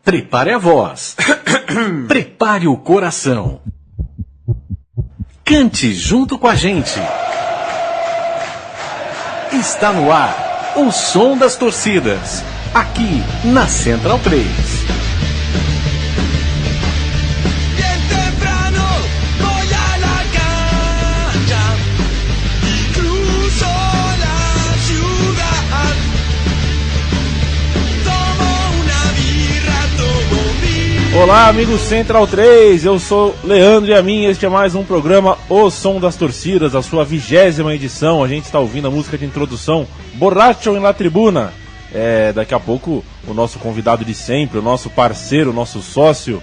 Prepare a voz. Prepare o coração. Cante junto com a gente. Está no ar o som das torcidas, aqui na Central 3. Olá, amigos Central 3, eu sou Leandro e a mim, este é mais um programa O Som das Torcidas, a sua 20ª edição. A gente está ouvindo a música de introdução Borracho em La Tribuna. Daqui a pouco o nosso convidado de sempre, o nosso parceiro, o nosso sócio,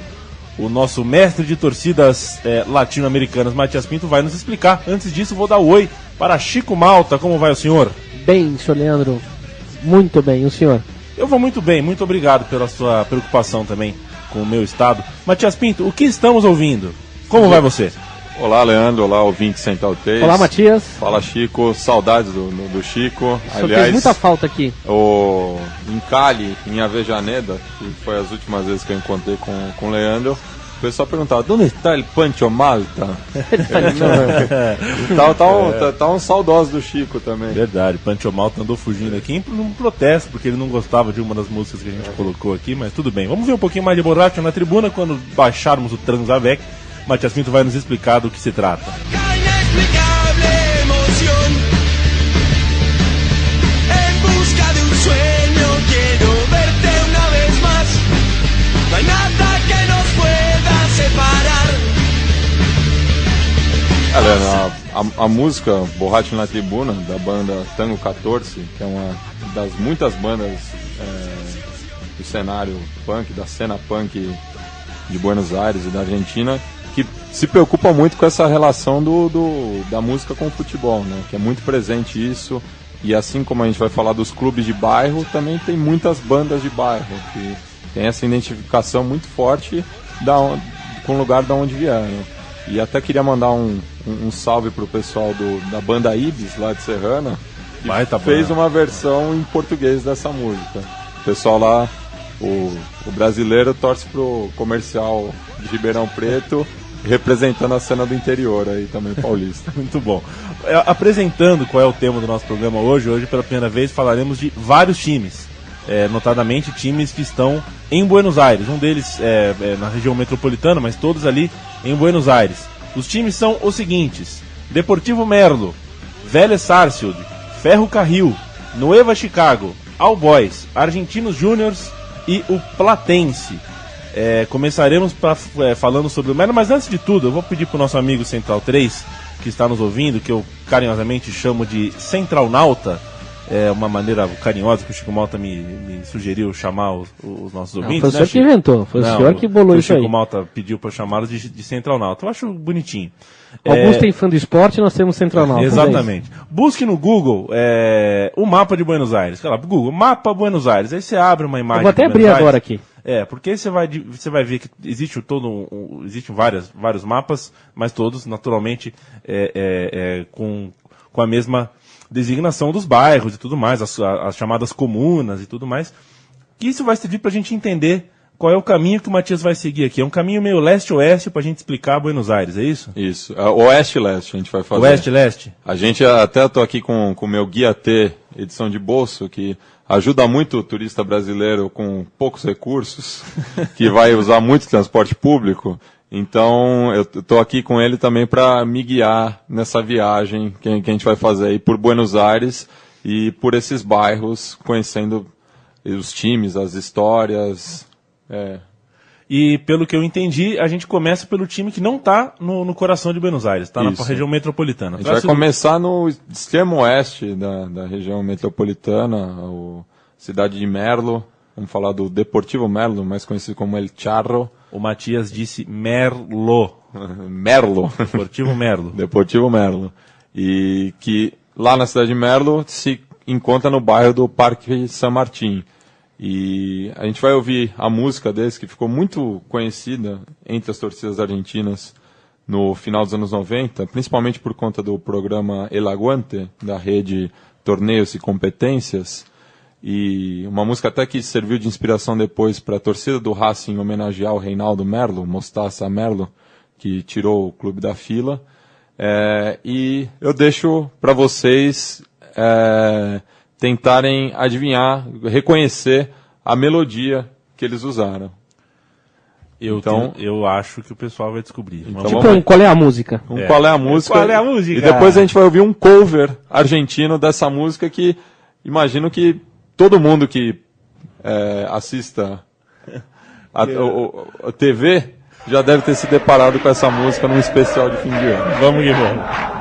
o nosso mestre de torcidas latino-americanas, Matias Pinto, vai nos explicar. Antes disso, vou dar um oi para Chico Malta. Como vai o senhor? Bem, senhor Leandro, muito bem, e o senhor? Eu vou muito bem, muito obrigado pela sua preocupação também com o meu estado. Matias Pinto, o que estamos ouvindo? Como vai você? Olá, Leandro. Olá, ouvinte Central 3. Olá, Matias. Fala, Chico. Saudades do Chico. Só fez muita falta aqui. Em Cali, em Avejaneda, que foi as últimas vezes que eu encontrei com o Leandro, o pessoal perguntava, onde está o Pancho Malta? Tá um saudoso do Chico também. Verdade, Pancho Malta andou fugindo aqui num protesto, porque ele não gostava de uma das músicas que a gente colocou aqui, mas tudo bem. Vamos ver um pouquinho mais de Borracho na Tribuna quando baixarmos o Transavec. Matias Pinto vai nos explicar do que se trata. A música Borracho na Tribuna, da banda Tango 14, que é uma das muitas bandas do cenário punk, da cena punk de Buenos Aires e da Argentina, que se preocupa muito com essa relação da música com o futebol, né? Que é muito presente isso, e assim como a gente vai falar dos clubes de bairro, também tem muitas bandas de bairro, que tem essa identificação muito forte com o lugar de onde vieram. E até queria mandar um salve pro pessoal da banda Ibis, lá de Serrana, que fez uma versão em português dessa música. O pessoal lá, o brasileiro torce pro Comercial de Ribeirão Preto, representando a cena do interior aí também, paulista. Muito bom. Apresentando qual é o tema do nosso programa hoje pela primeira vez falaremos de vários times, notadamente times que estão em Buenos Aires. Um deles na região metropolitana, mas todos ali em Buenos Aires. Os times são os seguintes: Deportivo Merlo, Vélez Sarsfield, Ferro Carril, Nueva Chicago, All Boys, Argentinos Júniors e o Platense. Começaremos falando sobre o Merlo, mas antes de tudo eu vou pedir para o nosso amigo Central 3, que está nos ouvindo, que eu carinhosamente chamo de Central Nauta, uma maneira carinhosa que o Chico Malta me sugeriu chamar os nossos ouvintes. Foi o senhor que inventou, foi o senhor que bolou isso aí. O Chico Malta pediu para chamá-los de Central Nauta. Eu acho bonitinho. Alguns têm fã do esporte, nós temos Central Nauta. Exatamente. Busque no Google o mapa de Buenos Aires. Google, mapa Buenos Aires. Aí você abre uma imagem. Eu vou até abrir agora aqui. Porque aí você vai ver que existe existem vários mapas, mas todos, naturalmente, com a mesma designação dos bairros e tudo mais, as chamadas comunas e tudo mais. E isso vai servir para a gente entender qual é o caminho que o Matias vai seguir aqui. É um caminho meio leste-oeste para a gente explicar Buenos Aires, é isso? Isso, oeste-leste a gente vai fazer. Oeste-leste? A gente até estou aqui com o meu Guia T, edição de bolso, que ajuda muito o turista brasileiro com poucos recursos, que vai usar muito transporte público. Então, eu estou aqui com ele também para me guiar nessa viagem que a gente vai fazer aí por Buenos Aires e por esses bairros, conhecendo os times, as histórias. E pelo que eu entendi, a gente começa pelo time que não está no coração de Buenos Aires, está na região metropolitana. A gente vai começar no extremo oeste da região metropolitana, cidade de Merlo. Vamos falar do Deportivo Merlo, mais conhecido como El Charro. O Matias disse Merlo. Merlo. Deportivo Merlo. Deportivo Merlo. E que lá na cidade de Merlo se encontra no bairro do Parque San Martín. E a gente vai ouvir a música deles, que ficou muito conhecida entre as torcidas argentinas no final dos anos 90, principalmente por conta do programa El Aguante, da rede Torneios e Competências. e uma música até que serviu de inspiração depois para a torcida do Racing homenagear o Reinaldo Merlo, Mostaça Merlo, que tirou o clube da fila. E eu deixo para vocês tentarem adivinhar, reconhecer a melodia que eles usaram. Eu acho que o pessoal vai descobrir. Então, qual é a música? Qual é a música? Qual é a música? E depois a gente vai ouvir um cover argentino dessa música que imagino que todo mundo que assista a TV já deve ter se deparado com essa música num especial de fim de ano. Vamos que vamos.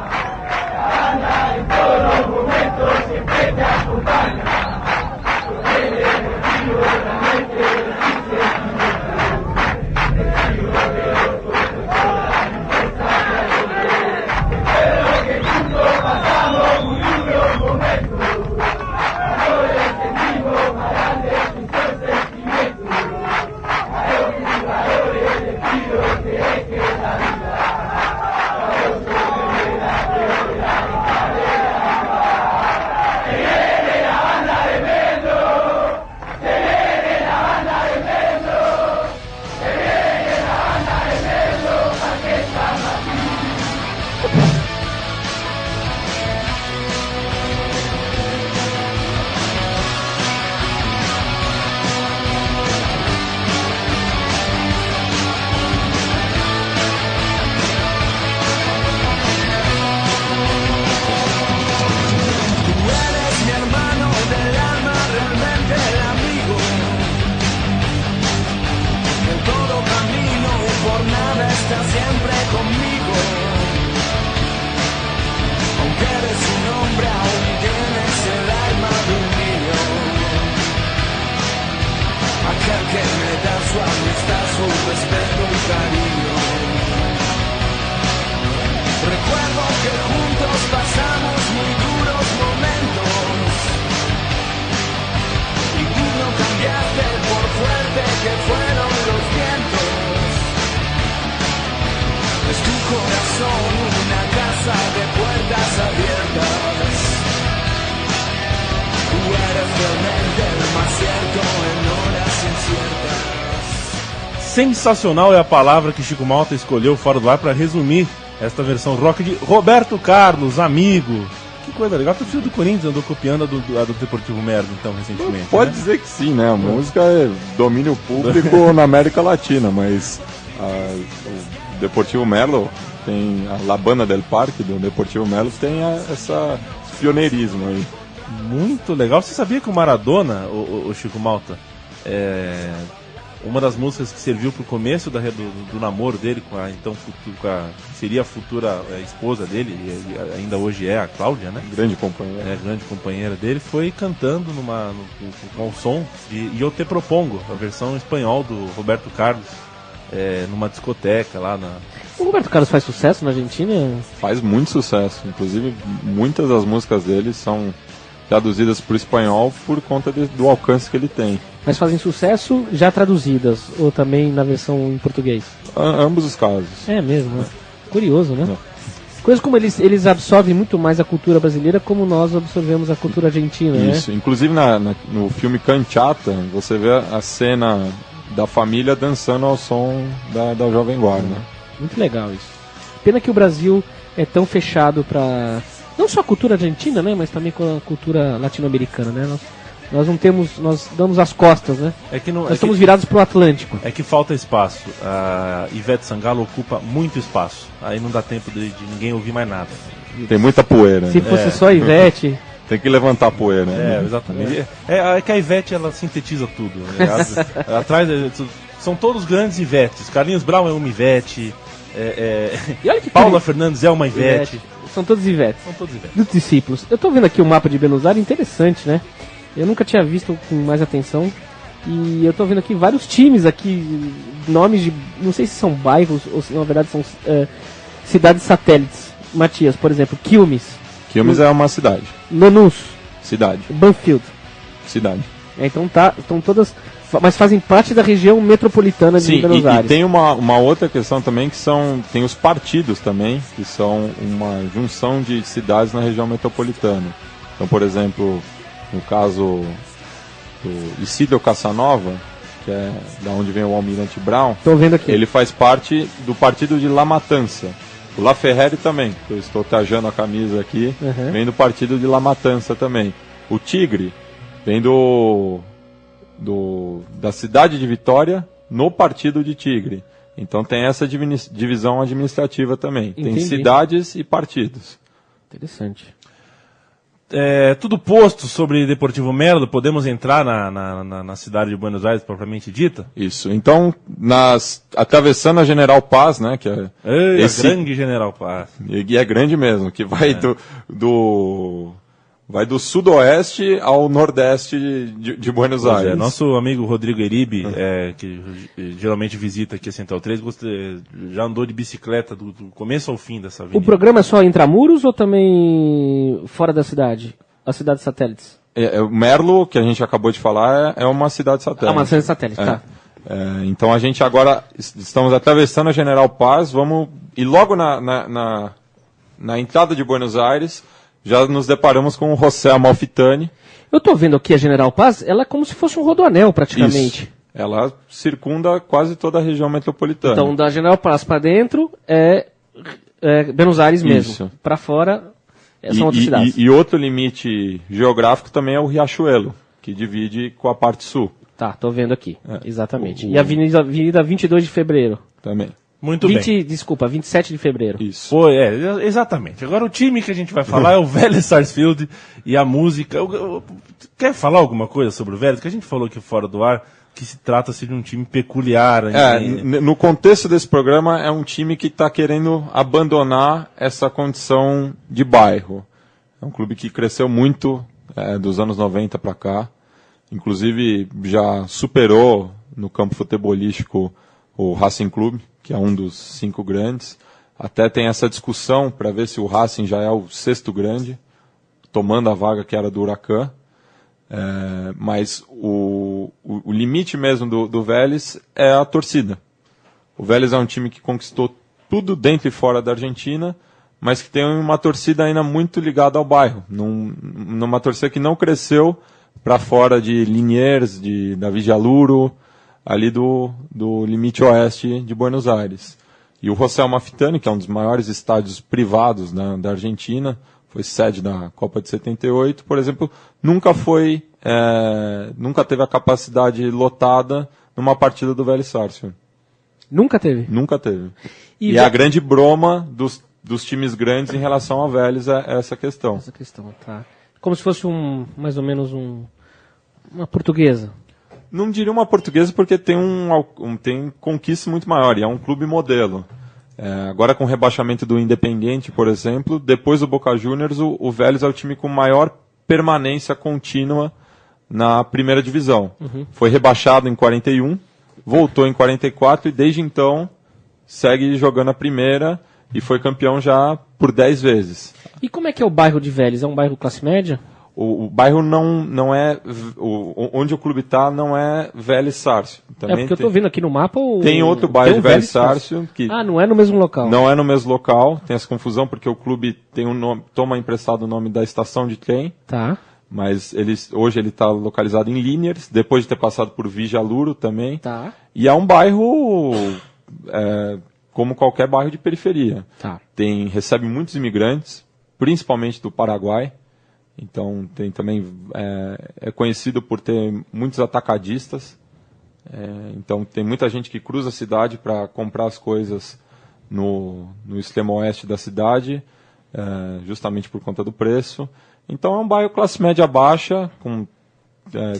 Sensacional é a palavra que Chico Malta escolheu fora do ar para resumir esta versão rock de Roberto Carlos, amigo. Que coisa legal. A torcida do Corinthians andou copiando a do Deportivo Merlo, então, recentemente. Pode dizer que sim, né? A música é domínio público na América Latina, mas o Deportivo Merlo tem a La Banda del Parque do Deportivo Merlo tem esse pioneirismo aí. Muito legal. Você sabia que o Maradona, o Chico Malta, uma das músicas que serviu para o começo do namoro dele com seria a futura esposa dele, e ainda hoje é a Cláudia, né? Grande companheira. Grande companheira dele, foi cantando com o som de Eu Te Propongo, a versão espanhol do Roberto Carlos, numa discoteca lá na... O Roberto Carlos faz sucesso na Argentina? Faz muito sucesso, inclusive muitas das músicas dele são traduzidas para o espanhol por conta do alcance que ele tem. Mas fazem sucesso já traduzidas, ou também na versão em português? Ambos os casos. É mesmo, né? Curioso, né? Coisas como eles absorvem muito mais a cultura brasileira como nós absorvemos a cultura argentina, Isso, né? Inclusive no filme Canchata, você vê a cena da família dançando ao som da Jovem Guarda. Muito legal isso. Pena que o Brasil é tão fechado para não só a cultura argentina, né? Mas também com a cultura latino-americana, né? Nós damos as costas, né? Nós estamos virados pro Atlântico. É que falta espaço. A Ivete Sangalo ocupa muito espaço. Aí não dá tempo de ninguém ouvir mais nada. Tem muita poeira. Se fosse só a Ivete... Tem que levantar a poeira, né? Exatamente. É que a Ivete, ela sintetiza tudo. Né? Atrás são todos grandes Ivetes. Carlinhos Brown é uma Ivete. E olha que Paula Fernandes é uma Ivete. São todos Ivetes. Dos discípulos. Eu tô vendo aqui o mapa de Buenos Aires, interessante, né? Eu nunca tinha visto com mais atenção. E eu tô vendo aqui vários times aqui, nomes de... Não sei se são bairros ou se na verdade são cidades satélites. Matias, por exemplo, Quilmes. Quilmes é uma cidade. Lanús. Cidade. Banfield. Cidade. Então estão todas... Mas fazem parte da região metropolitana de Buenos Aires. E tem uma outra questão também, que tem os partidos também, que são uma junção de cidades na região metropolitana. Então, por exemplo, no caso do Isidro Casanova, que é da onde vem o Almirante Brown. Tô vendo aqui. Ele faz parte do partido de La Matança. O La Ferrari também, que eu estou trajando a camisa aqui, vem do partido de La Matança também. O Tigre vem da cidade de Vitória, no partido de Tigre. Então tem essa divisão administrativa também. Entendi. Tem cidades e partidos. Interessante. Tudo posto sobre Deportivo Merlo, podemos entrar na cidade de Buenos Aires propriamente dita? Isso. Então, atravessando a General Paz, né, que é a grande General Paz. E é grande mesmo, que vai vai do sudoeste ao nordeste de Buenos Aires. Nosso amigo Rodrigo Eribe, que geralmente visita aqui a Central 3, já andou de bicicleta do começo ao fim dessa avenida. O programa é só intramuros ou também fora da cidade? As cidades satélites? O Merlo, que a gente acabou de falar, é uma cidade satélite. Uma cidade satélite, tá. Então a gente agora estamos atravessando a General Paz, e logo na entrada de Buenos Aires já nos deparamos com o José Amalfitani. Eu tô vendo aqui a General Paz, ela é como se fosse um rodoanel praticamente. Isso. Ela circunda quase toda a região metropolitana. Então da General Paz para dentro é Buenos Aires mesmo. Isso. Para fora são outras cidades. E outro limite geográfico também é o Riachuelo, que divide com a parte sul. Tá, tô vendo aqui. Exatamente. E a Avenida 22 de Fevereiro. Também. Muito bem. 27 de fevereiro. Isso. Exatamente. Agora o time que a gente vai falar é o Vélez Sarsfield e a música. Quer falar alguma coisa sobre o Vélez? Que a gente falou aqui fora do ar, que se trata-se de um time peculiar. No contexto desse programa, é um time que está querendo abandonar essa condição de bairro. É um clube que cresceu muito dos anos 90 para cá. Inclusive já superou no campo futebolístico o Racing Clube, que é um dos 5 grandes. Até tem essa discussão para ver se o Racing já é o 6º grande, tomando a vaga que era do Huracan. Mas o limite mesmo do Vélez é a torcida. O Vélez é um time que conquistou tudo dentro e fora da Argentina, mas que tem uma torcida ainda muito ligada ao bairro. Numa torcida que não cresceu para fora de Liniers, da Vigialuro, ali do limite oeste de Buenos Aires. E o José Amalfitani, que é um dos maiores estádios privados da Argentina, foi sede da Copa de 78, por exemplo, nunca teve a capacidade lotada numa partida do Vélez Sarsfield. Nunca teve? Nunca teve. E a grande broma dos times grandes em relação ao Vélez é essa questão. Essa questão, tá. Como se fosse mais ou menos uma portuguesa. Não diria uma portuguesa porque tem conquista muito maior, e é um clube modelo. Agora com o rebaixamento do Independiente, por exemplo, depois do Boca Juniors, o Vélez é o time com maior permanência contínua na primeira divisão. Foi rebaixado em 41, voltou em 44 e desde então segue jogando a primeira e foi campeão já por 10 vezes. E como é que é o bairro de Vélez? É um bairro classe média? O bairro não é... onde o clube está não é Vélez Sarsfield. Porque eu estou vendo aqui no mapa... Tem outro bairro de Vélez Sarsfield. não é no mesmo local. Não é no mesmo local. Tem essa confusão porque o clube tem toma emprestado o nome da estação de trem. Tá. Mas hoje ele está localizado em Liniers, depois de ter passado por Vigialuro também. Tá. E é um bairro como qualquer bairro de periferia. Tá. Recebe muitos imigrantes, principalmente do Paraguai. Então tem também é conhecido por ter muitos atacadistas. Então tem muita gente que cruza a cidade para comprar as coisas no extremo oeste da cidade, justamente por conta do preço. Então é um bairro classe média baixa, com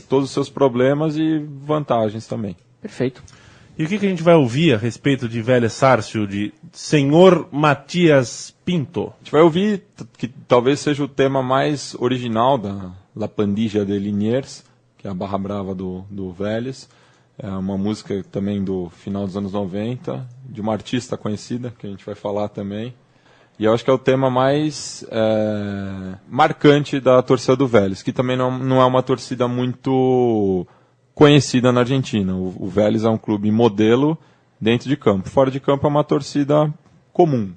todos os seus problemas e vantagens também. Perfeito. E o que a gente vai ouvir a respeito de Vélez Sarsfield, de Senhor Matias Pinto? A gente vai ouvir que talvez seja o tema mais original da La Pandilla de Liniers, que é a Barra Brava do Vélez. É uma música também do final dos anos 90, de uma artista conhecida, que a gente vai falar também. E eu acho que é o tema mais marcante da torcida do Vélez, que também não é uma torcida muito conhecida na Argentina. O Vélez é um clube modelo dentro de campo. Fora de campo é uma torcida comum.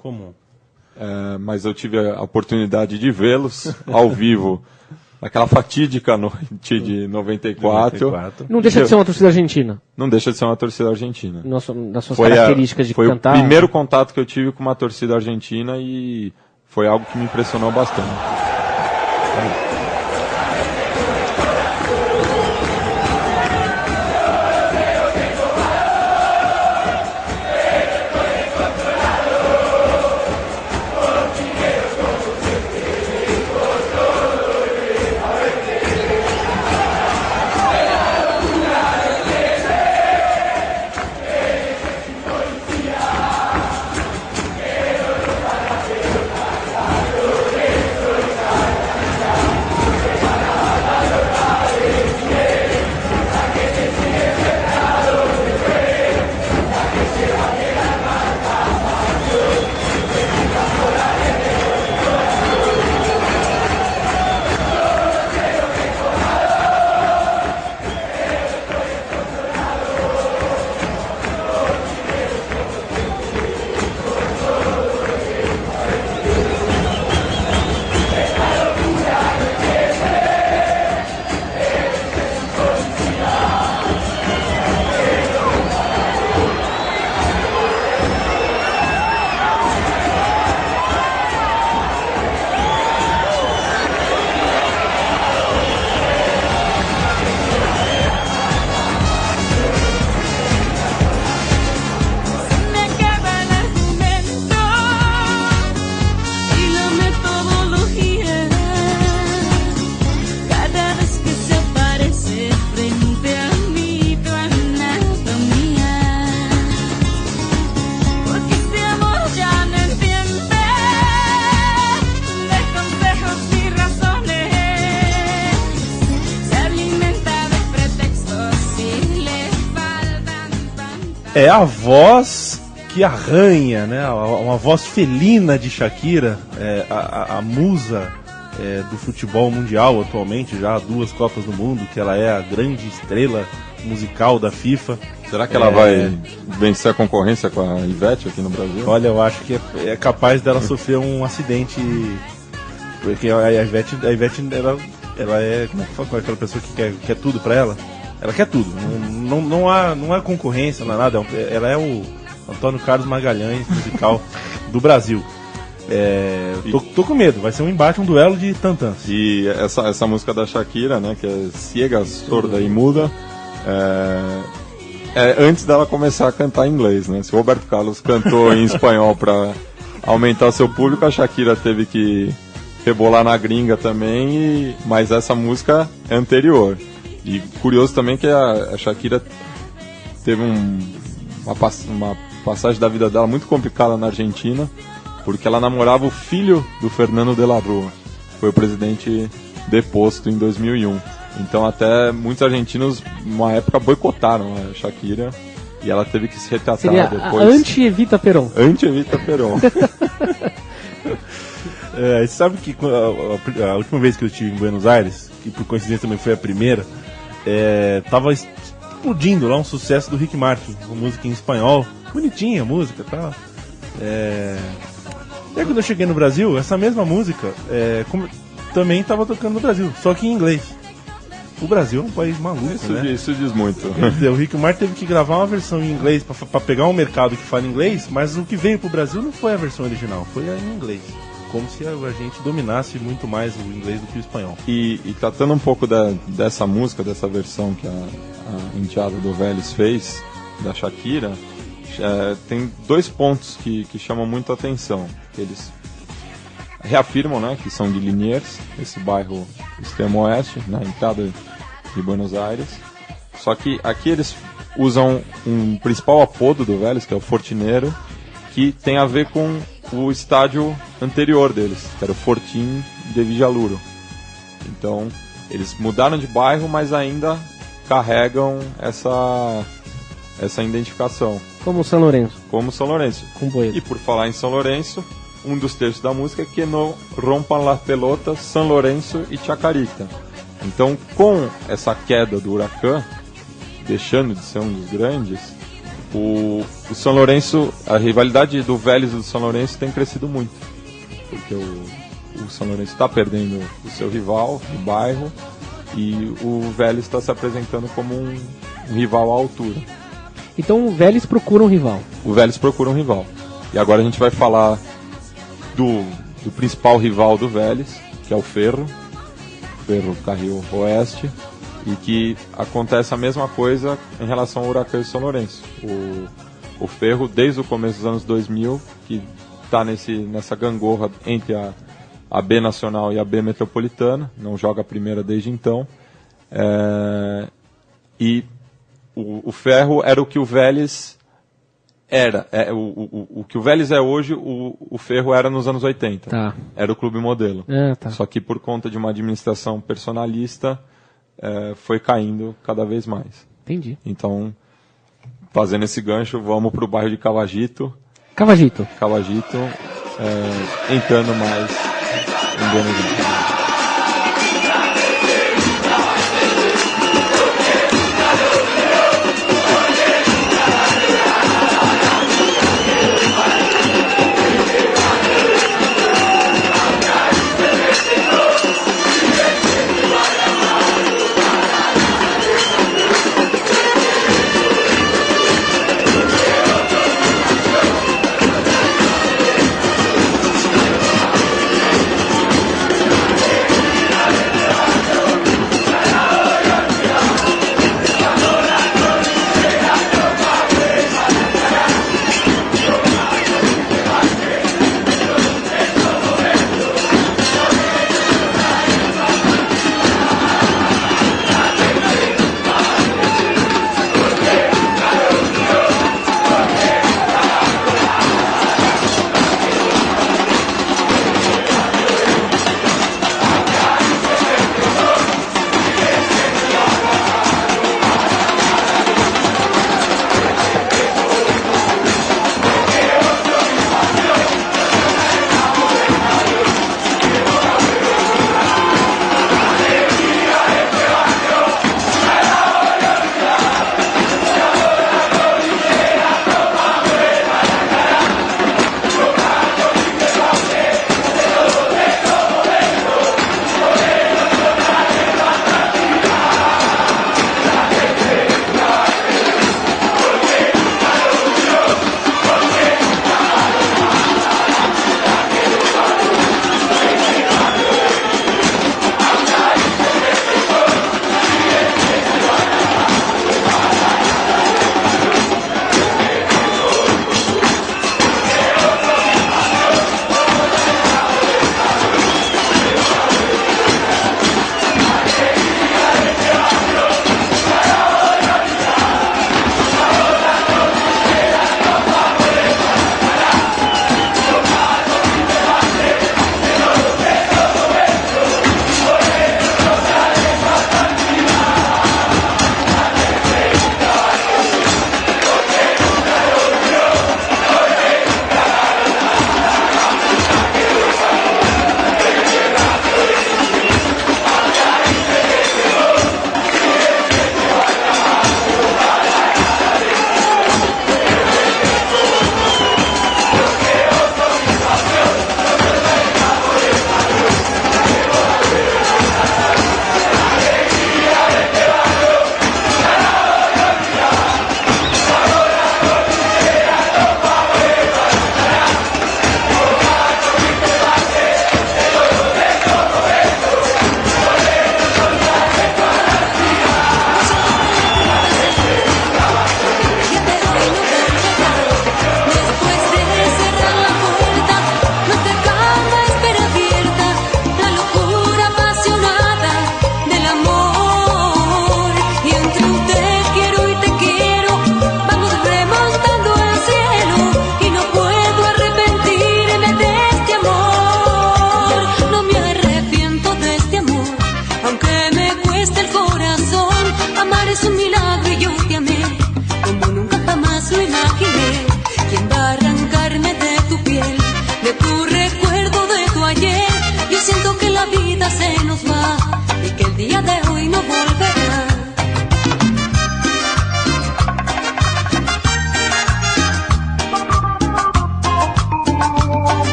Mas eu tive a oportunidade de vê-los ao vivo naquela fatídica noite de 94. Não deixa de ser uma torcida argentina. Não deixa de ser uma torcida argentina. Das suas características de cantar. Foi o primeiro contato que eu tive com uma torcida argentina e foi algo que me impressionou bastante. É a voz que arranha, né? Uma voz felina de Shakira, a musa do futebol mundial atualmente, já há 2 Copas do Mundo, que ela é a grande estrela musical da FIFA. Será que ela vai vencer a concorrência com a Ivete aqui no Brasil? Olha, eu acho que é capaz dela sofrer um acidente, porque a Ivete ela é aquela pessoa que quer tudo pra ela. Ela quer tudo, não há concorrência, não há nada. Ela é o Antônio Carlos Magalhães musical do Brasil. Tô com medo, vai ser um embate, um duelo de tantãs. E essa música da Shakira, né, que é Ciega, Sorda e Muda, antes dela começar a cantar em inglês, né? Se o Roberto Carlos cantou em espanhol para aumentar seu público, a Shakira teve que rebolar na gringa também, mas essa música é anterior. E curioso também que a Shakira teve uma passagem da vida dela muito complicada na Argentina, porque ela namorava o filho do Fernando de la Rúa, que foi o presidente deposto em 2001. Então até muitos argentinos, numa época, boicotaram a Shakira e ela teve que se retratar. Seria depois. Anti-Evita Peron. Anti-Evita Peron. Você sabe que a última vez que eu estive em Buenos Aires, que por coincidência também foi a primeira, tava explodindo lá um sucesso do Rick Martin, uma música em espanhol, bonitinha a música e tal. E aí quando eu cheguei no Brasil, essa mesma música também estava tocando no Brasil, só que em inglês. O Brasil é um país maluco, né? Isso diz muito. O Rick Martin teve que gravar uma versão em inglês para pegar um mercado que fala inglês, mas o que veio pro Brasil não foi a versão original, foi em inglês. Como se a gente dominasse muito mais o inglês do que o espanhol. E tratando um pouco dessa música, dessa versão que a enteada do Vélez fez, da Shakira, tem 2 pontos que chamam muito a atenção. Eles reafirmam, né, que são de Liniers, esse bairro extremo oeste, na entrada de Buenos Aires. Só que aqui eles usam um principal apodo do Vélez, que é o Fortineiro, que tem a ver com o estádio anterior deles, que era o Fortín de Villaluro. Então, eles mudaram de bairro, mas ainda carregam essa identificação. Como São Lourenço. Como São Lourenço. Com Boedo. E por falar em São Lourenço, um dos trechos da música é que no rompan las pelotas São Lourenço e Chacarita. Então, com essa queda do Huracan, deixando de ser um dos grandes, o São Lourenço, a rivalidade do Vélez e do São Lourenço tem crescido muito, porque o São Lourenço está perdendo o seu rival do bairro e o Vélez está se apresentando como um rival à altura. Então o Vélez procura um rival. O Vélez procura um rival. E agora a gente vai falar do principal rival do Vélez, que é o Ferro Carril Oeste, e que acontece a mesma coisa em relação ao Huracan e São Lourenço. O Ferro, desde o começo dos anos 2000, que está nessa gangorra entre a B Nacional e a B Metropolitana, não joga a primeira desde então, e o Ferro era o que o Vélez era, o que o Vélez é hoje, o Ferro era nos anos 80, Tá. Era o clube modelo, Tá. só que por conta de uma administração personalista, foi caindo cada vez mais. Entendi. Então, fazendo esse gancho, vamos para o bairro de Cavagito, entrando mais em Buenos Aires.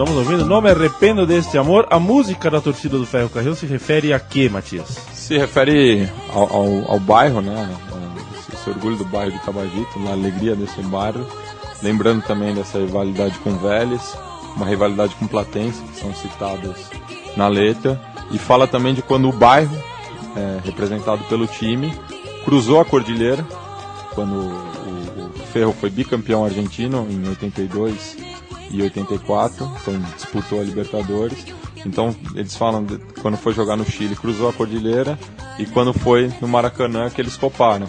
estamos ouvindo Não Me Arrependo Deste Amor. A música da torcida do Ferro Carril se refere a quê, Matias? Se refere ao bairro, né? Esse orgulho do bairro de Tabagito, na alegria desse bairro. Lembrando também dessa rivalidade com Vélez, uma rivalidade com Platense, que são citados na letra. E fala também de quando o bairro, representado pelo time, cruzou a cordilheira, quando o Ferro foi bicampeão argentino em 82 e 84, então disputou a Libertadores. Então eles falam de quando foi jogar no Chile, cruzou a cordilheira, e quando foi no Maracanã que eles coparam.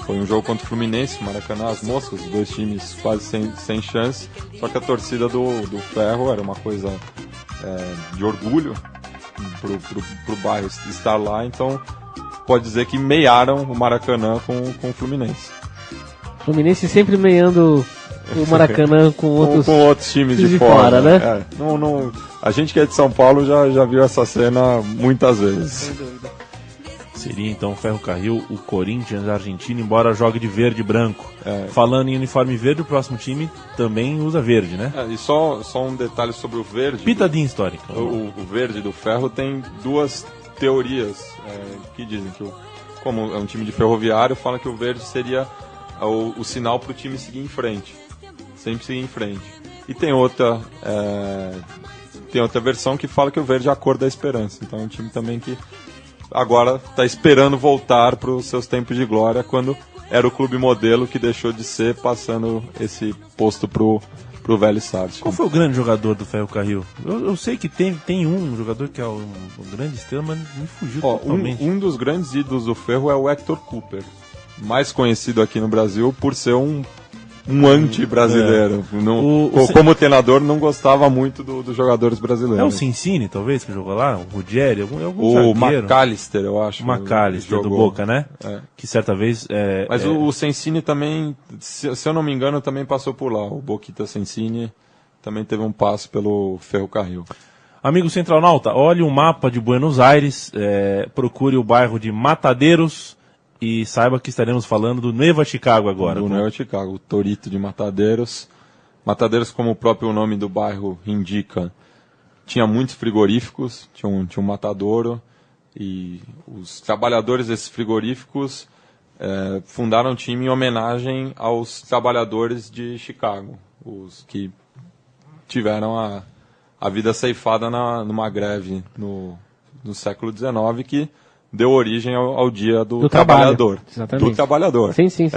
Foi um jogo contra o Fluminense, Maracanã, as moscas, os dois times quase sem chance, só que a torcida do Ferro era uma coisa de orgulho pro bairro estar lá, então pode dizer que meiaram o Maracanã com o Fluminense. Fluminense sempre meiando o Maracanã com outros times de fora, né? Não, a gente que é de São Paulo já viu essa cena muitas vezes. Sem dúvida. Seria então o Ferro Carril, o Corinthians argentino, embora jogue de verde e branco. Falando em uniforme verde, o próximo time também usa verde, né? E só um detalhe sobre o verde. Pitadinha histórica. O verde do Ferro tem duas teorias que dizem que, como é um time de ferroviário, falam que o verde seria o sinal para o time seguir em frente. Sempre seguir em frente. E tem outra versão que fala que o verde é a cor da esperança. Então é um time também que agora está esperando voltar para os seus tempos de glória, quando era o clube modelo que deixou de ser, passando esse posto pro Vélez Sarsfield. Qual foi o grande jogador do Ferro Carril? Eu sei que tem um jogador que é o grande estrela, mas me fugiu totalmente. Um dos grandes ídolos do Ferro é o Hector Cooper, mais conhecido aqui no Brasil por ser um anti-brasileiro. Como treinador, não gostava muito dos jogadores brasileiros. É o Cincini, talvez, que jogou lá? O Ruggeri? Algum o zagueiro. McAllister, eu acho. O McAllister, do Boca, né? Que certa vez... Mas o Cincini também, se eu não me engano, também passou por lá. O Boquita Cincini também teve um passo pelo Ferro Carril. Amigo Centronauta, olhe o mapa de Buenos Aires, procure o bairro de Matadeiros, e saiba que estaremos falando do Nueva Chicago agora. Do Nueva Chicago, o Torito de Matadeiros. Matadeiros, como o próprio nome do bairro indica, tinha muitos frigoríficos, tinha um matadouro, e os trabalhadores desses frigoríficos fundaram um time em homenagem aos trabalhadores de Chicago, os que tiveram a vida ceifada numa greve no século XIX, que deu origem ao dia do trabalhador. Exatamente. Do trabalhador. Sim. Sim.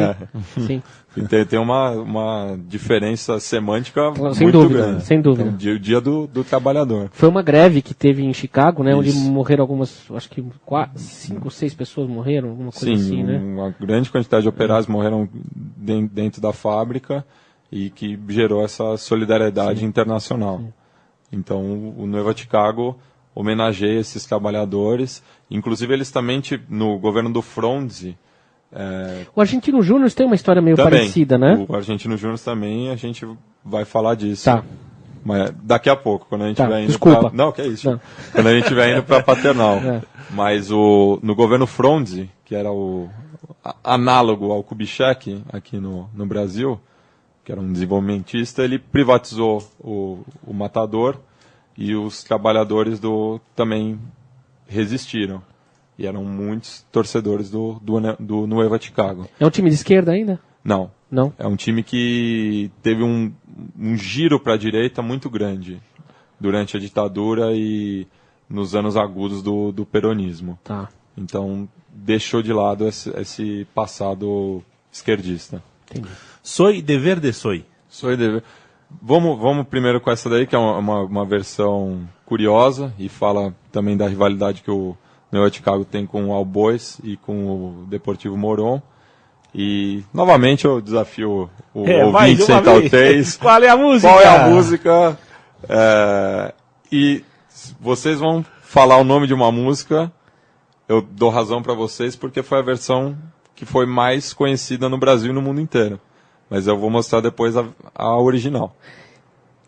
Tem uma diferença semântica sem muito dúvida, grande. Sem dúvida. Então, o dia do trabalhador. Foi uma greve que teve em Chicago, né? Isso. Onde morreram acho que 5 ou 6 pessoas morreram, alguma coisa assim, né? Uma grande quantidade de operários morreram dentro da fábrica, e que gerou essa solidariedade internacional. Sim. Então, o Nueva Chicago homenageia esses trabalhadores. Inclusive, eles também, no governo do Frondizi... O Argentino Júnior tem uma história meio parecida, né? O Argentino Júnior também, a gente vai falar disso. Tá. Mas daqui a pouco, quando a gente vai indo desculpa. Não, que é isso. Não. Quando a gente vai indo para Paternal. Mas no governo Frondizi, que era o análogo ao Kubitschek aqui no Brasil, que era um desenvolvimentista, ele privatizou o matador, e os trabalhadores também resistiram. E eram muitos torcedores do Nueva Chicago. É um time de esquerda ainda? Não. Não? É um time que teve um giro para a direita muito grande durante a ditadura e nos anos agudos do peronismo. Tá. Então, deixou de lado esse passado esquerdista. Entendi. Soy de verde soy. Soy de... Vamos primeiro com essa daí, que é uma versão curiosa, e fala também da rivalidade que o Nueva Chicago tem com o All Boys e com o Deportivo Morón. E, novamente, eu desafio o ouvinte sem taltez. Qual é a música? Qual é a música? E vocês vão falar o nome de uma música. Eu dou razão para vocês, porque foi a versão que foi mais conhecida no Brasil e no mundo inteiro. Mas eu vou mostrar depois a original.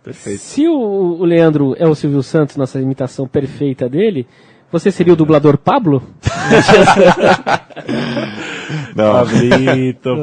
Perfeito. Se o Leandro é o Silvio Santos, nossa imitação perfeita dele, você seria o dublador Pablo? Não. Pablito.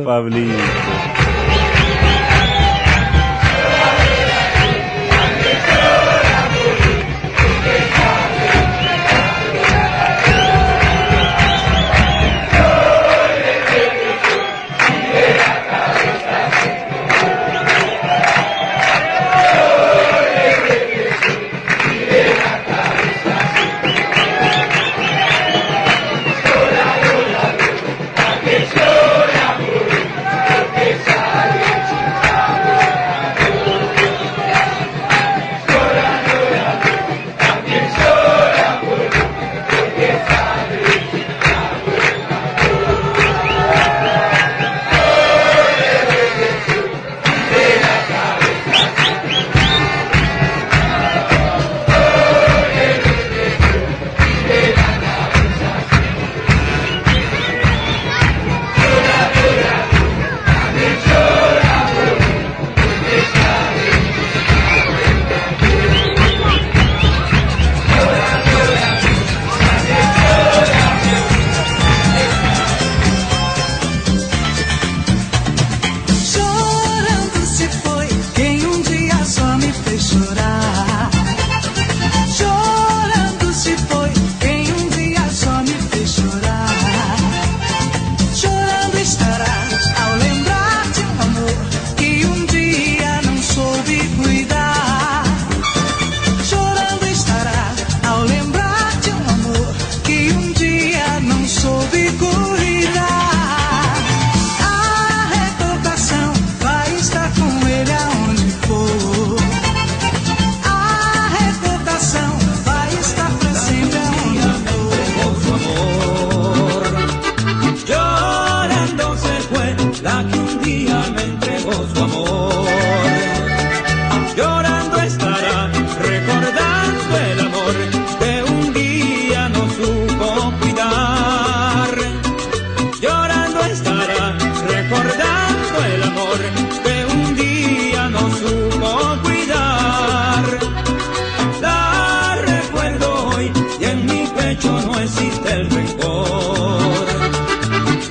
pecho no existe el rencor.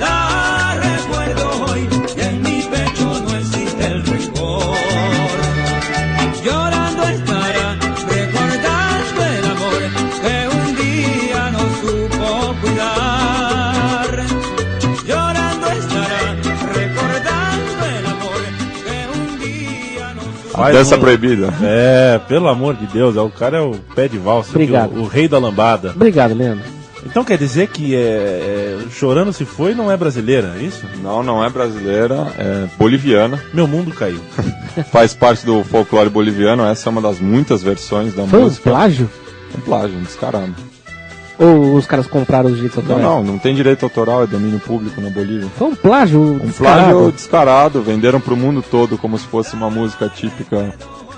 La recuerdo hoy y en mi pecho no existe el rencor. Llorando estará, recordando el amor que un día no supo cuidar. Llorando estará, recordando el amor que un día no supo. Dança proibida. Pelo amor de Deus, o cara é o pé de valsa, Obrigado. o rei da lambada. Obrigado, Leandro. Então quer dizer que Chorando Se Foi não é brasileira, é isso? Não é brasileira, é boliviana. Meu mundo caiu. Faz parte do folclore boliviano. Essa é uma das muitas versões da Foi música. um plágio? Um plágio, descarado. Ou os caras compraram os direitos autorais? Não tem direito autoral, é domínio público na Bolívia. Foi um plágio Um plágio descarado, venderam pro mundo todo como se fosse uma música típica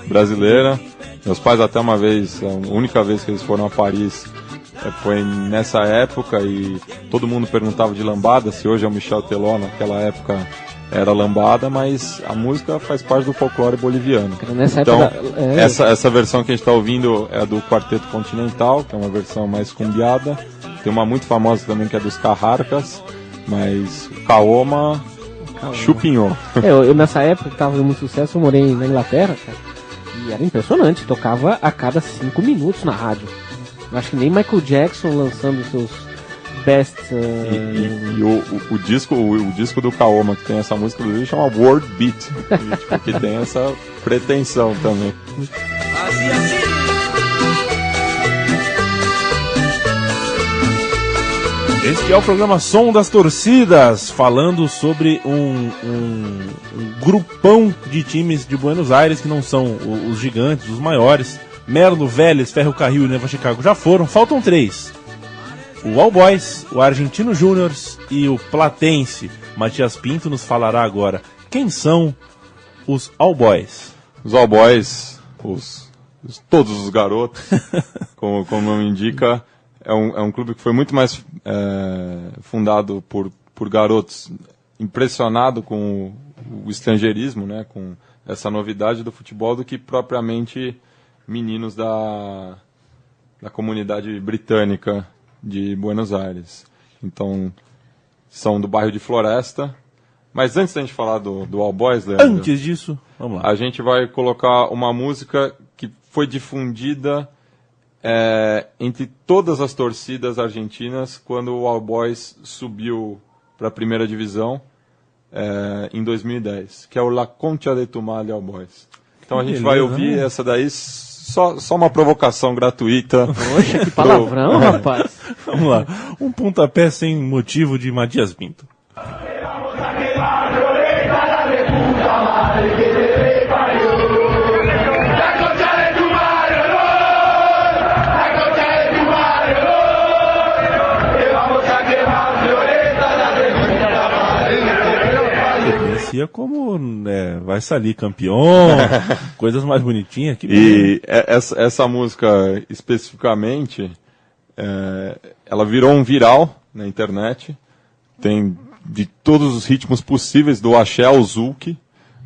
brasileira. Meus pais até uma vez, a única vez que eles foram a Paris, foi nessa época e todo mundo perguntava de lambada, se hoje é o Michel Teló, naquela época era lambada, mas a música faz parte do folclore boliviano. Nessa Então, época essa versão que a gente está ouvindo é do Quarteto Continental, que é uma versão mais cumbiada. Tem uma muito famosa também que é dos Carrarcas, mas o Kaoma chupinhou. Eu nessa época que tava fazendo muito sucesso, eu morei na Inglaterra, cara, e era impressionante, tocava a cada 5 minutos na rádio. Eu acho que nem Michael Jackson lançando seus best... E o disco do Kaoma, que tem essa música, inclusive, chama World Beat, que tem essa pretensão também. Así, así. Este é o programa Som das Torcidas, falando sobre um grupão de times de Buenos Aires que não são os gigantes, os maiores. Merlo, Vélez, Ferro Carril e Neva Chicago já foram, faltam 3. O All Boys, o Argentino Júniors e o Platense. Matias Pinto nos falará agora. Quem são os All Boys? Os All Boys, todos os garotos, como o nome indica, é um clube que foi muito mais fundado por garotos impressionados com o estrangeirismo, né, com essa novidade do futebol, do que propriamente meninos da comunidade britânica de Buenos Aires. Então, são do bairro de Floresta. Mas antes da gente falar do All Boys, Leandro, Antes disso, vamos lá. a gente vai colocar uma música que foi difundida entre todas as torcidas argentinas quando o All Boys subiu para a primeira divisão em 2010, que é o La Concha de Tumal All Boys. Então a gente vai ouvir essa daí, só uma provocação gratuita. Poxa, que palavrão, rapaz. Vamos lá. Um pontapé sem motivo de Matias Pinto. Como vai sair campeão, coisas mais bonitinhas. E essa música especificamente, ela virou um viral na internet. Tem de todos os ritmos possíveis, do axé ao zouk.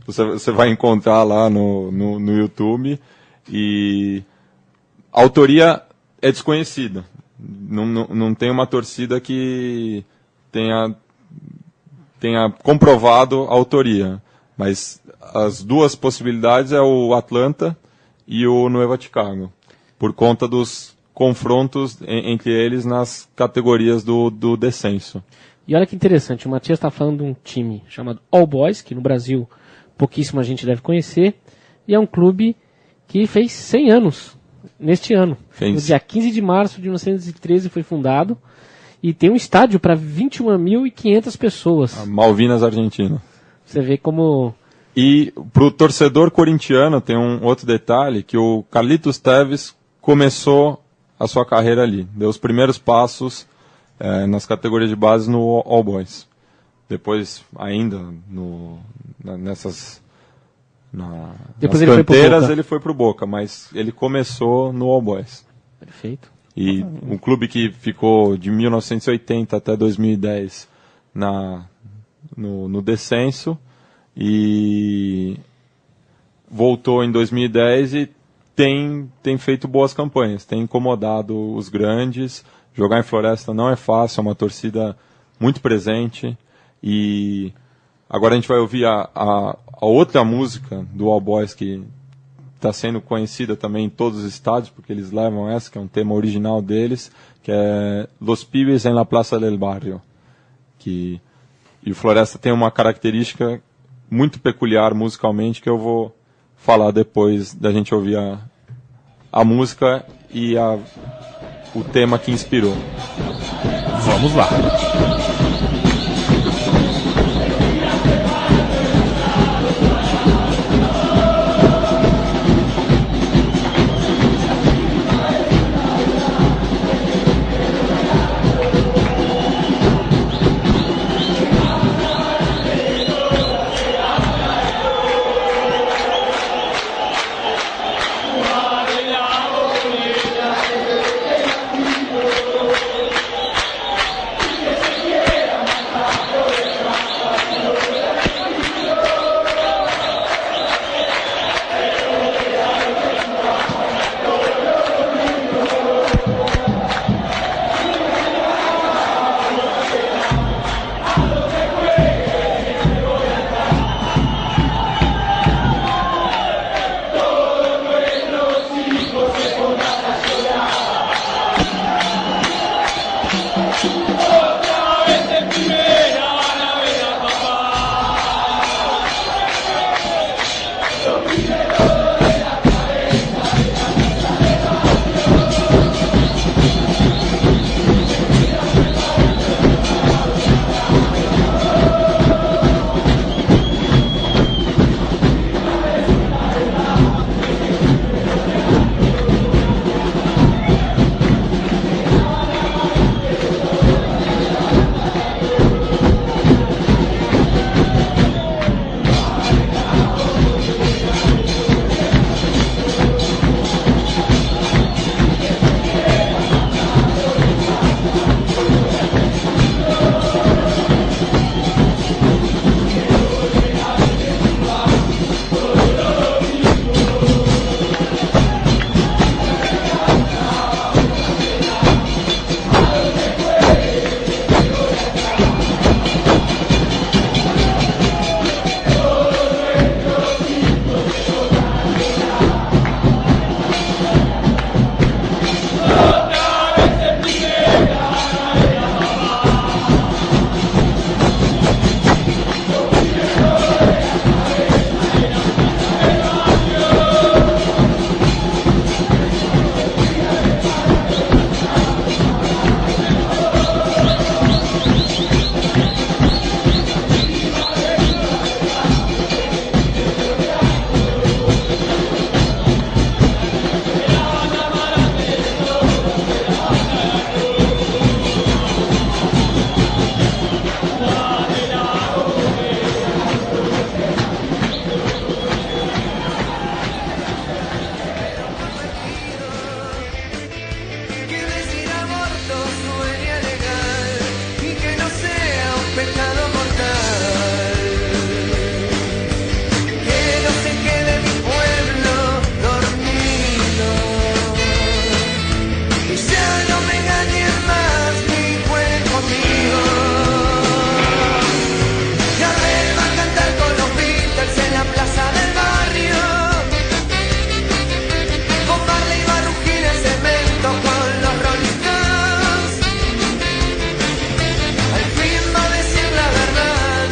Você vai encontrar lá no YouTube. E a autoria é desconhecida. Não tem uma torcida que tenha comprovado a autoria, mas as duas possibilidades é o Atlanta e o Neva Chicago, por conta dos confrontos entre eles nas categorias do descenso. E olha que interessante, o Matias está falando de um time chamado All Boys, que no Brasil pouquíssima gente deve conhecer, e é um clube que fez 100 anos neste ano. No dia 15 de março de 1913 foi fundado, e tem um estádio para 21.500 pessoas. A Malvinas Argentina. Você vê como... E pro torcedor corintiano tem um outro detalhe, que o Carlitos Tevez começou a sua carreira ali. Deu os primeiros passos nas categorias de base no All Boys. Depois, ainda, Depois nas canteiras, ele foi pro Boca, mas ele começou no All Boys. Perfeito. E um clube que ficou de 1980 até 2010 no descenso, e voltou em 2010 e tem feito boas campanhas, tem incomodado os grandes, jogar em Floresta não é fácil, é uma torcida muito presente. E agora a gente vai ouvir a outra música do All Boys que está sendo conhecida também em todos os estádios, porque eles levam essa, que é um tema original deles, que é Los Pibes en la Plaza del Barrio. E o Floresta tem uma característica muito peculiar musicalmente, que eu vou falar depois da gente ouvir a música e o tema que inspirou. Vamos lá.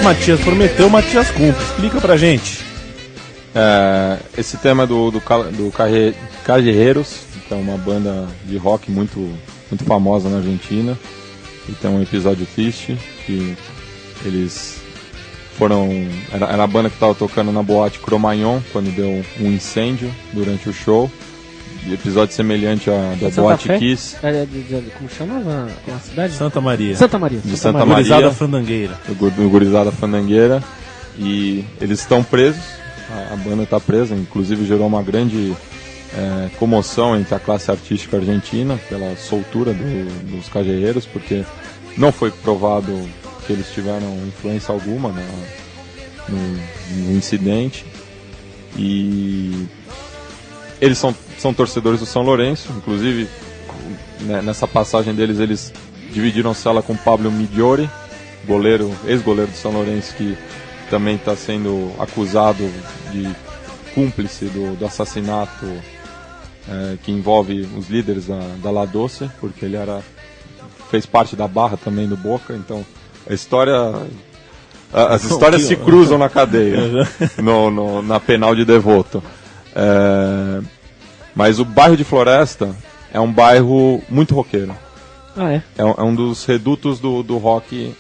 Matias prometeu, Matias cumpre. Explica pra gente. Esse tema do Callejeros, que é uma banda de rock muito famosa na Argentina, e tem um episódio triste que eles foram... Era a banda que estava tocando na boate Cromagnon quando deu um incêndio durante o show. Episódio semelhante à da Boate Kiss. Como chamava a cidade? Santa Maria. Santa Maria. De Santa Maria. Gurizada Fandangueira. Do Gurizada Fandangueira. E eles estão presos. A banda está presa. Inclusive gerou uma grande comoção entre a classe artística argentina pela soltura dos callejeros, porque não foi provado que eles tiveram influência alguma no incidente. E eles são torcedores do São Lourenço, inclusive nessa passagem deles, eles dividiram cela com Pablo Migliori, ex-goleiro do São Lourenço, que também está sendo acusado de cúmplice do assassinato que envolve os líderes da La Doce, porque ele fez parte da barra também do Boca, então as histórias se cruzam na cadeia, na penal de Devoto. Mas o bairro de Floresta é um bairro muito roqueiro. É um dos redutos do rock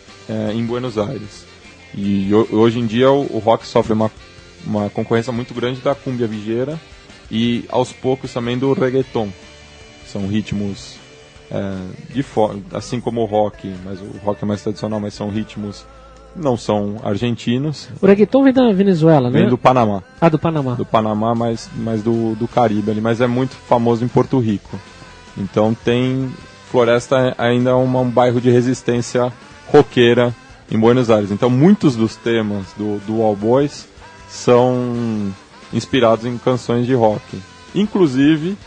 em Buenos Aires. E hoje em dia o rock sofre uma concorrência muito grande da cumbia vigeira e aos poucos também do reggaeton. São ritmos assim como o rock, mas o rock é mais tradicional, mas são ritmos não são argentinos. O reggaeton vem da Venezuela, né? Vem do Panamá. Do Panamá. Do Panamá, mas do Caribe ali, mas é muito famoso em Porto Rico. Então Floresta ainda é um bairro de resistência roqueira em Buenos Aires. Então muitos dos temas do All Boys são inspirados em canções de rock. Inclusive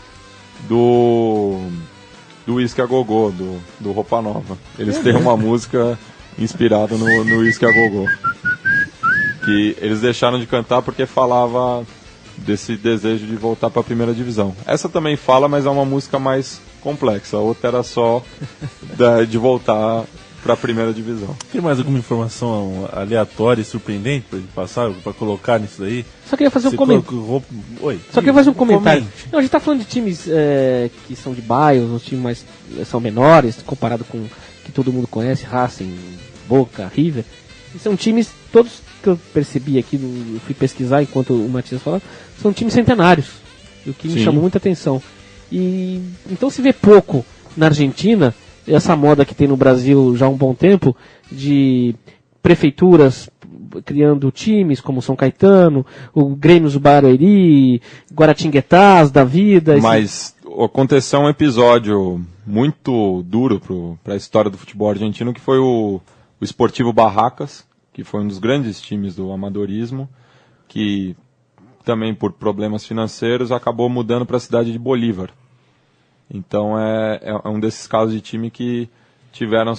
do Whisky a Gogô, do Roupa Nova. Eles têm uma música inspirada no Whisky a Gogô, que eles deixaram de cantar porque falava desse desejo de voltar para a primeira divisão. Essa também fala, mas é uma música mais complexa. A outra era só de voltar para a primeira divisão. Tem mais alguma informação aleatória e surpreendente para gente passar, para colocar nisso daí? Só queria fazer um comentário. Oi. Só queria fazer um comentário. Comente. Não, a gente está falando de times que são de bairros, os times mais são menores, comparado com que todo mundo conhece, Racing, Boca, River. E são times, todos que eu percebi aqui, eu fui pesquisar enquanto o Matias falava, são times centenários, o que me chamou muita atenção. E então se vê pouco na Argentina, essa moda que tem no Brasil já há um bom tempo, de prefeituras criando times como São Caetano, o Grêmio do Barueri, Guaratinguetás da vida. Mas aconteceu um episódio muito duro para a história do futebol argentino, que foi o Sportivo Barracas, que foi um dos grandes times do amadorismo, que também por problemas financeiros acabou mudando para a cidade de Bolívar. Então é um desses casos de time que tiveram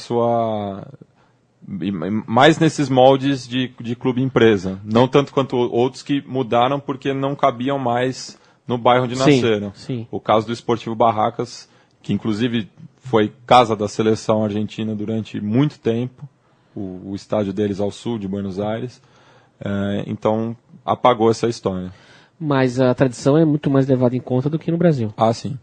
mais nesses moldes de clube empresa, não tanto quanto outros que mudaram porque não cabiam mais no bairro onde nasceram. Sim. O caso do Sportivo Barracas, que inclusive foi casa da seleção argentina durante muito tempo, o estádio deles ao sul de Buenos Aires, então apagou essa história. Mas a tradição é muito mais levada em conta do que no Brasil. Ah, sim.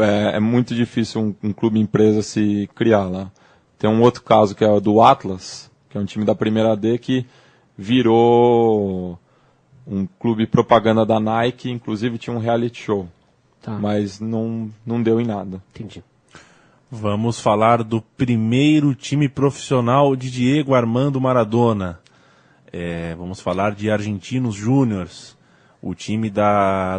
É muito difícil um clube empresa se criar lá. Tem um outro caso que é o do Atlas, que é um time da primeira D que virou um clube propaganda da Nike, inclusive tinha um reality show. Tá. Mas não deu em nada. Entendi. Vamos falar do primeiro time profissional de Diego Armando Maradona. Vamos falar de Argentinos Júniors, o time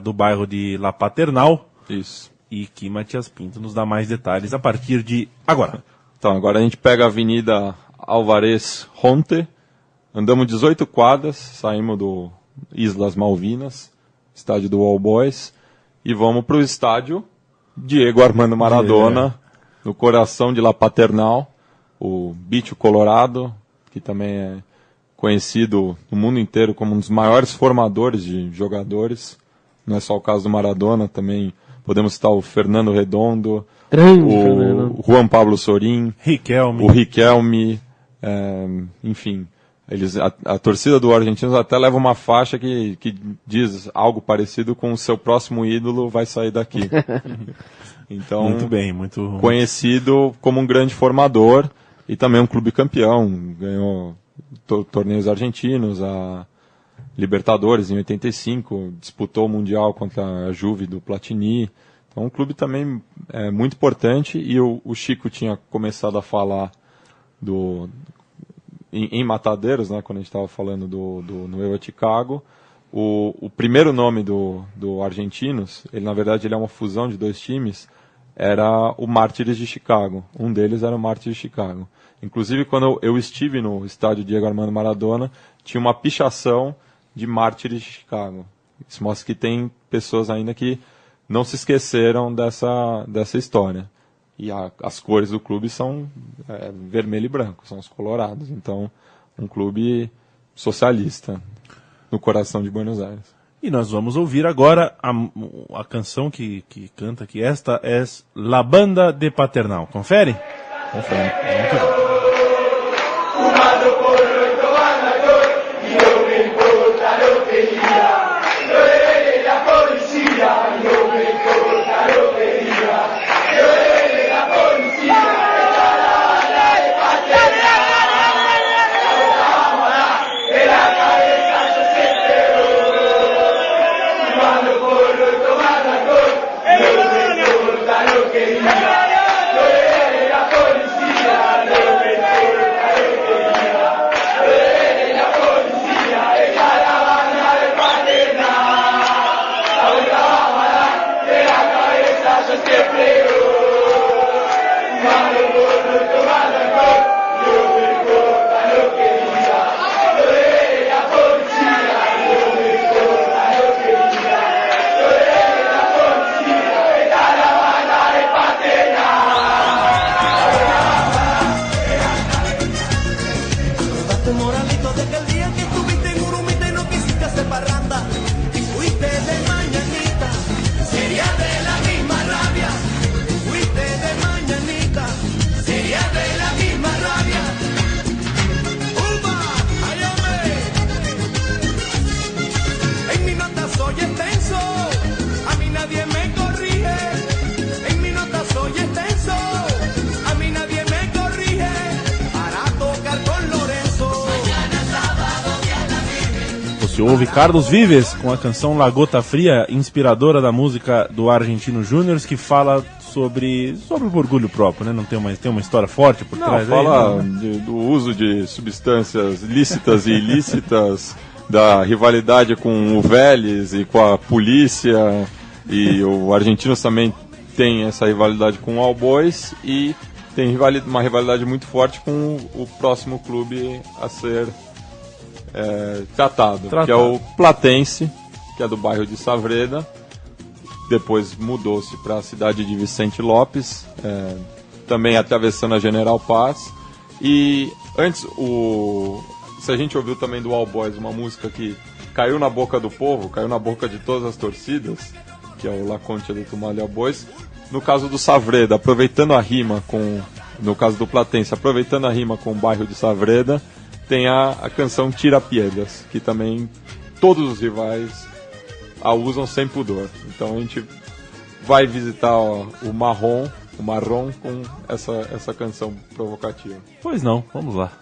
do bairro de La Paternal. Isso. E que Matias Pinto nos dá mais detalhes a partir de agora. Então, agora a gente pega a Avenida Alvarez Honte, andamos 18 quadras, saímos do Islas Malvinas, estádio do All Boys, e vamos para o estádio Diego Armando Maradona, no coração de La Paternal, o Bicho Colorado, que também é conhecido no mundo inteiro como um dos maiores formadores de jogadores. Não é só o caso do Maradona, também podemos citar o Fernando Redondo, o Juan Pablo Sorin, o Riquelme, enfim. A torcida do Argentinos até leva uma faixa que diz algo parecido com o seu próximo ídolo vai sair daqui. Então, muito bem, muito conhecido como um grande formador e também um clube campeão. Ganhou torneios argentinos, a Libertadores em 85, disputou o Mundial contra a Juve do Platini. Então, um clube também muito importante. E o Chico tinha começado a falar em Matadeiros, né, quando a gente estava falando do Nueva Chicago. O primeiro nome do Argentinos, na verdade ele é uma fusão de dois times, era o Mártires de Chicago. Um deles era o Mártires de Chicago. Inclusive, quando eu estive no estádio Diego Armando Maradona, tinha uma pichação de Mártires de Chicago. Isso mostra que tem pessoas ainda que não se esqueceram dessa história. E as cores do clube são vermelho e branco, são os colorados. Então, um clube socialista no coração de Buenos Aires. E nós vamos ouvir agora a canção que canta aqui. Esta é La Banda de Paternal. Confere? Confere. Vamos que vamos. Você ouve Carlos Vives com a canção La Gota Fria, inspiradora da música do Argentino Júnior, que fala sobre o orgulho próprio, né? Não tem uma história forte por trás. Fala aí, do uso de substâncias lícitas e ilícitas, da rivalidade com o Vélez e com a polícia, e o Argentinos também tem essa rivalidade com o All Boys e tem uma rivalidade muito forte com o próximo clube a ser tratado, que é o Platense, que é do bairro de Savreda. Depois mudou-se para a cidade de Vicente Lopes, também atravessando a General Paz. E antes, se a gente ouviu também do All Boys, uma música que caiu na boca do povo, caiu na boca de todas as torcidas, que é o La Concha de Tumal All Boys. No caso do Savreda, aproveitando a rima no caso do Platense, aproveitando a rima com o bairro de Savreda, tem a canção Tira Piedras, que também todos os rivais a usam sem pudor. Então a gente vai visitar o Marrom com essa canção provocativa. Pois não, vamos lá.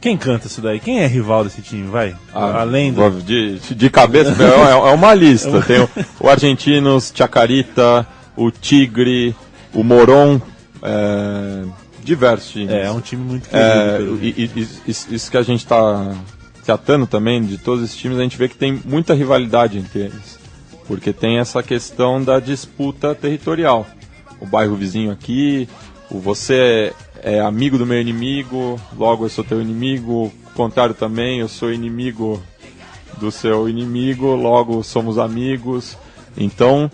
Quem canta isso daí? Quem é rival desse time? Vai? Além do... De cabeça, é uma lista. Tem o Argentinos, Chacarita, o Tigre, o Morón, diversos times. É um time muito querido. Isso que a gente está tratando também, de todos esses times, a gente vê que tem muita rivalidade entre eles. Porque tem essa questão da disputa territorial. O bairro vizinho aqui, você é amigo do meu inimigo, logo eu sou teu inimigo, o contrário também, eu sou inimigo do seu inimigo, logo somos amigos. Então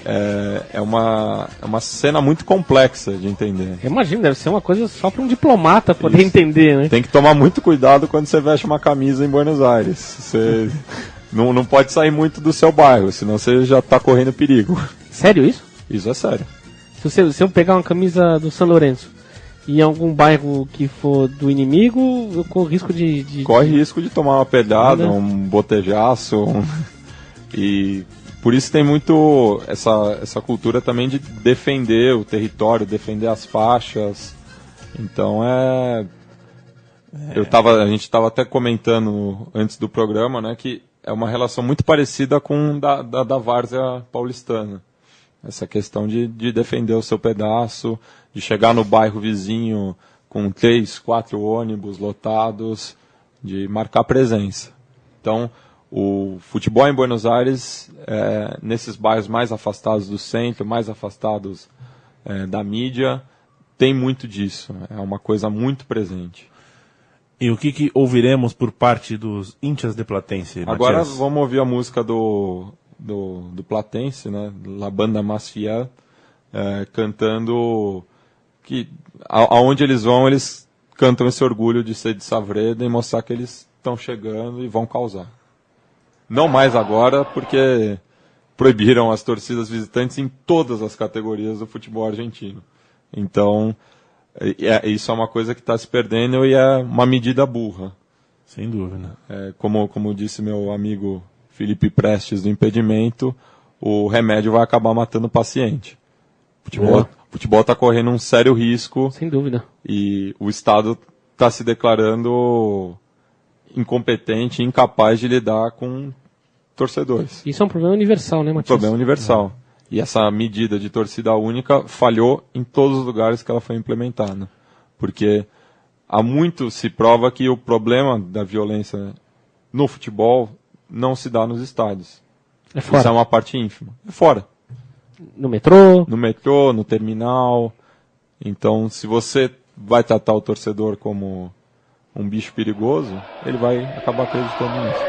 é uma cena muito complexa de entender. Eu imagino, deve ser uma coisa só para um diplomata poder entender, né? Tem que tomar muito cuidado quando você veste uma camisa em Buenos Aires. Você não pode sair muito do seu bairro, senão você já está correndo perigo. Sério isso? Isso é sério. Se eu pegar uma camisa do São Lourenço e em algum bairro que for do inimigo, eu corro risco Corre risco de tomar uma pedrada, um botejaço. E por isso tem muito essa cultura também de defender o território, defender as faixas. Então a gente estava até comentando antes do programa, né, que é uma relação muito parecida com da várzea paulistana. Essa questão de defender o seu pedaço, de chegar no bairro vizinho com 3, 4 ônibus lotados, de marcar presença. Então, o futebol em Buenos Aires, nesses bairros mais afastados do centro, mais afastados da mídia, tem muito disso, é uma coisa muito presente. E o que ouviremos por parte dos Hinchas de Platense, Agora Matias? vamos ouvir a música do Platense, né? La Banda Más Fiel, cantando que aonde eles vão, eles cantam esse orgulho de ser de Savreda e mostrar que eles estão chegando e vão causar. Não mais agora, porque proibiram as torcidas visitantes em todas as categorias do futebol argentino. Então, isso é uma coisa que está se perdendo e é uma medida burra. Sem dúvida. Como disse meu amigo Felipe Prestes do Impedimento, o remédio vai acabar matando o paciente. O futebol está correndo um sério risco. Sem dúvida. E o Estado está se declarando incompetente e incapaz de lidar com torcedores. Isso é um problema universal, né, Matias? Problema universal. E essa medida de torcida única falhou em todos os lugares que ela foi implementada. Porque há muito se prova que o problema da violência no futebol não se dá nos estádios. É fora. Isso é uma parte ínfima. É fora. No metrô. No metrô, no terminal. Então, se você vai tratar o torcedor como um bicho perigoso, ele vai acabar acreditando nisso.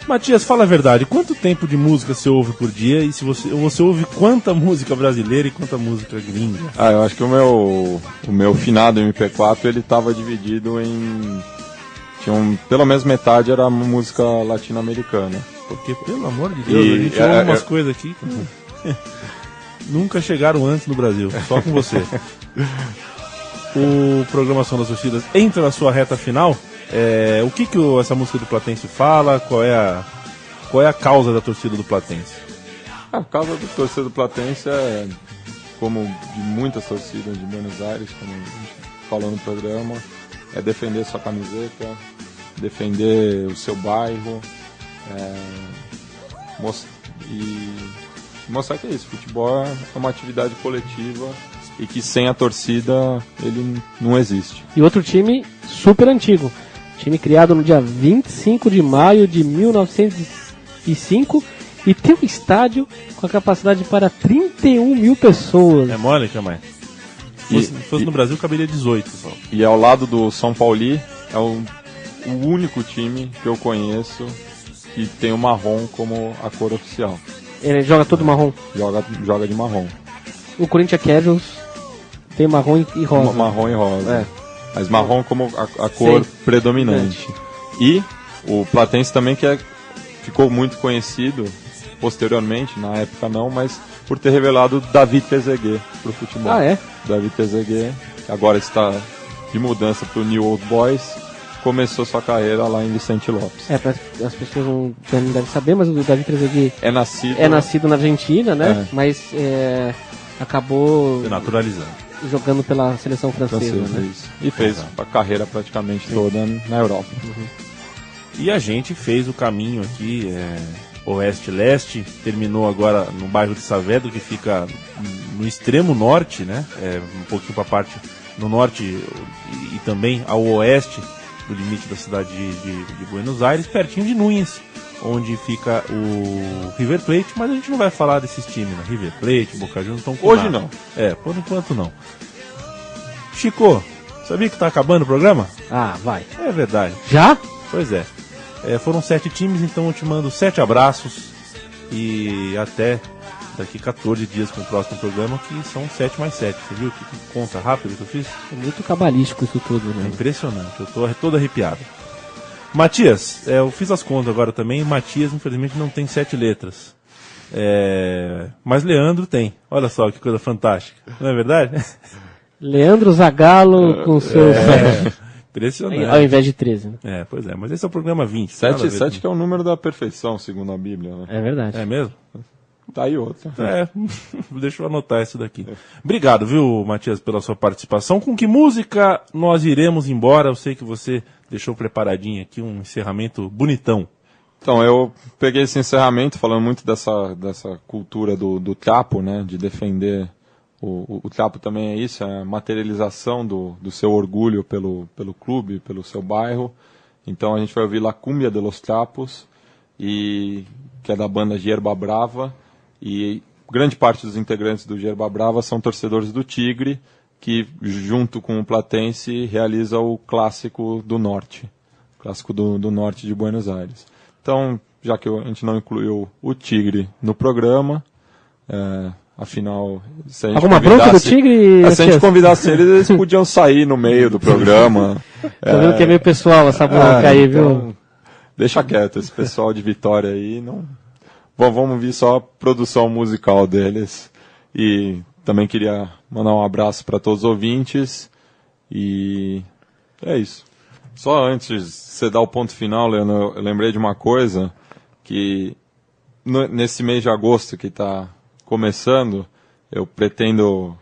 Matias, fala a verdade, quanto tempo de música você ouve por dia e se você ouve quanta música brasileira e quanta música gringa? Eu acho que o meu finado MP4 ele estava dividido em... pelo menos metade era música latino-americana. Porque, pelo amor de Deus, a gente ouve umas coisas aqui que nunca chegaram antes no Brasil, só com você. O Programação das Torcidas entra na sua reta final. O que essa música do Platense fala? Qual é a causa da torcida do Platense? A causa da torcida do Platense é, como de muitas torcidas de Buenos Aires, como a gente falou no programa, é defender sua camiseta, defender o seu bairro, mostrar que é isso. Futebol é uma atividade coletiva e que sem a torcida ele não existe. E outro time super antigo. Time criado no dia 25 de maio de 1905 e tem um estádio com a capacidade para 31 mil pessoas. É mole, Camar? Se fosse no Brasil, caberia 18 só. E ao lado do São Paulo, é o único time que eu conheço que tem o marrom como a cor oficial. Ele joga todo marrom? Joga de marrom. O Corinthians Casuals tem marrom e rosa. Marrom e rosa. Mas marrom como a cor predominante. E o Platense também ficou muito conhecido posteriormente, na época não, mas por ter revelado David Trezeguet para o futebol. David Trezeguet, que agora está de mudança para o New Old Boys, começou sua carreira lá em Vicente Lopes. As pessoas não devem saber, mas o David Trezeguet é nascido na Argentina, né? Mas acabou se naturalizando, jogando pela seleção francesa, né? Isso. E fez a carreira praticamente toda na Europa. E a gente fez o caminho aqui, oeste-leste, terminou agora no bairro de Saavedra, que fica no extremo norte, né? Um pouquinho para a parte no norte e também ao oeste do limite da cidade de Buenos Aires, pertinho de Núñez, onde fica o River Plate, mas a gente não vai falar desses times, né? River Plate, Boca Juniors estão com hoje nada. Não. Por enquanto não. Chico, sabia que tá acabando o programa? Vai. É verdade. Já? Pois é. Foram 7 times, então eu te mando 7 abraços e até daqui 14 dias com o próximo programa, que são 7 mais 7. Você viu que conta rápido que eu fiz? É muito cabalístico isso tudo, né? É impressionante, eu tô todo arrepiado. Matias, eu fiz as contas agora também. Matias, infelizmente, não tem 7 letras. Mas Leandro tem. Olha só que coisa fantástica. Não é verdade? Leandro Zagallo com seus 7. Impressionante. Ao invés de 13, né? Pois é, mas esse é o programa 20. 7 que é o número da perfeição, segundo a Bíblia, né? É verdade. É mesmo? Tá aí outra. Deixa eu anotar isso daqui. Obrigado, viu, Matias, pela sua participação. Com que música nós iremos embora? Eu sei que você deixou preparadinho aqui um encerramento bonitão. Então, eu peguei esse encerramento falando muito dessa cultura do trapo, né? De defender. O trapo também é isso, é a materialização do seu orgulho pelo clube, pelo seu bairro. Então a gente vai ouvir La Cumbia de los Trapos, que é da banda Yerba Brava. E grande parte dos integrantes do Yerba Brava são torcedores do Tigre, que junto com o Platense realiza o Clássico do Norte. Clássico do Norte de Buenos Aires. Então, já que a gente não incluiu o Tigre no programa, afinal, se a gente alguma bronca do Tigre? Se a gente convidasse eles podiam sair no meio do programa. Tô vendo que é meio pessoal essa bronca aí, então, viu? Deixa quieto, esse pessoal de Vitória aí. Não... Bom, vamos ver só a produção musical deles. E também queria mandar um abraço para todos os ouvintes. E é isso. Só antes de você dar o ponto final, Leandro, eu lembrei de uma coisa que nesse mês de agosto que está começando, eu pretendo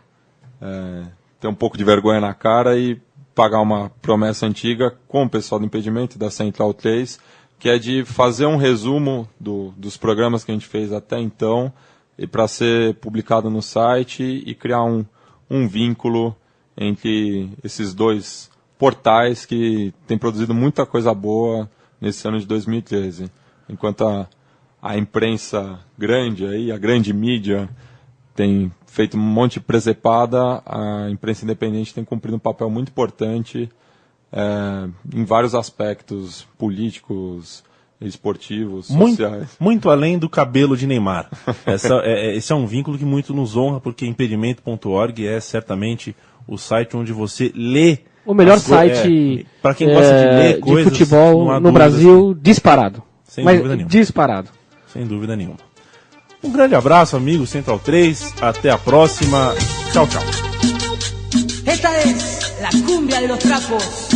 ter um pouco de vergonha na cara e pagar uma promessa antiga com o pessoal do impedimento da Central 3, que é de fazer um resumo dos programas que a gente fez até então, e para ser publicado no site e criar um vínculo entre esses dois portais que têm produzido muita coisa boa nesse ano de 2013. Enquanto a imprensa grande, aí, a grande mídia, tem feito um monte de presepada, a imprensa independente tem cumprido um papel muito importante em vários aspectos políticos, esportivos, sociais. Muito além do cabelo de Neymar. Esse é um vínculo que muito nos honra, porque impedimento.org é certamente o site onde você lê. O melhor site para quem gosta de ler coisas de futebol no Brasil, disparado. Sem dúvida nenhuma. Disparado. Sem dúvida nenhuma. Um grande abraço, amigos Central 3. Até a próxima. Tchau, tchau. Esta es la cumbia de los trapos.